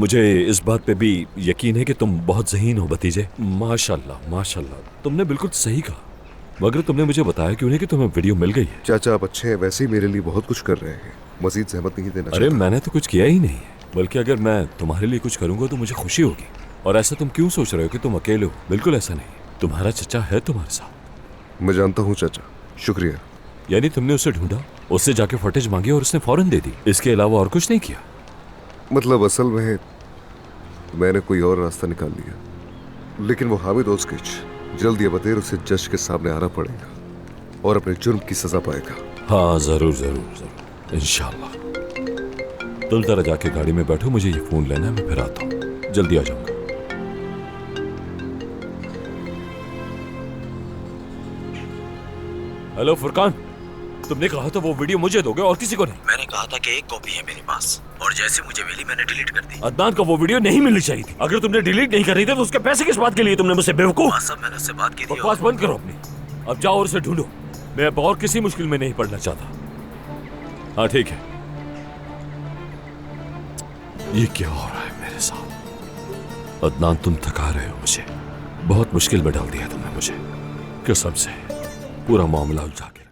मुझे इस बात पे भी यकीन है कि तुम बहुत ज़हीन हो भतीजे। माशाल्लाह माशाल्लाह, तुमने बिल्कुल सही कहा। मगर तुमने मुझे बताया क्यों नहीं कि तुम्हें वीडियो मिल गई है? चाचा आप अच्छे हैं, वैसे ही मेरे लिए बहुत कुछ कर रहे हैं, मजीद जहमत नहीं देना अरे चाहता। मैंने तो कुछ किया ही नहीं है, बल्कि अगर मैं तुम्हारे लिए कुछ करूंगा तो मुझे खुशी होगी। और ऐसा तुम क्यों सोच रहे हो कि तुम अकेले हो? बिल्कुल ऐसा नहीं, तुम्हारा चचा है तुम्हारे साथ। मैं जानता हूँ चाचा, शुक्रिया। यानी तुमने उसे ढूंढा, उससे जाके फुटेज मांगी और उसने फौरन दे दी, इसके अलावा और कुछ नहीं किया? मतलब असल में मैंने कोई और रास्ता निकाल लिया, लेकिन वो हामिद ओस्किच जल्द या बदेर उसे जज के सामने आना पड़ेगा और अपने जुर्म की सजा पाएगा। हाँ जरूर जरूर जरूर, इंशाल्लाह। तुम जरा जाके गाड़ी में बैठो, मुझे ये फोन लेना है, मैं फिर आता हूँ, जल्दी आ जाऊंगा। हेलो फुरकान, तुमने कहा था वो वीडियो मुझे दोगे और किसी को नहीं। मैंने कहा था कि एक कॉपी है मेरे पास और जैसे मुझे मिली मैंने डिलीट कर दी। अदनान को वो वीडियो नहीं मिलनी चाहिए थी। अगर तुमने डिलीट नहीं कर रही थी तो उसके पैसे किस बात के लिए तुमने मुझसे बेवकूफ? हाँ सब मैंने उससे बात की थी। बकवास बंद करो अपनी, अब जाओ और उसे ढूंढो। मैं अब और किसी मुश्किल में नहीं पड़ना चाहता। हाँ ठीक है। ये क्या हो रहा है मेरे साथ? अदनान तुम थका रहे हो मुझे, बहुत मुश्किल में डाल दिया तुमने मुझे, कसम से पूरा मामला उलझा गया।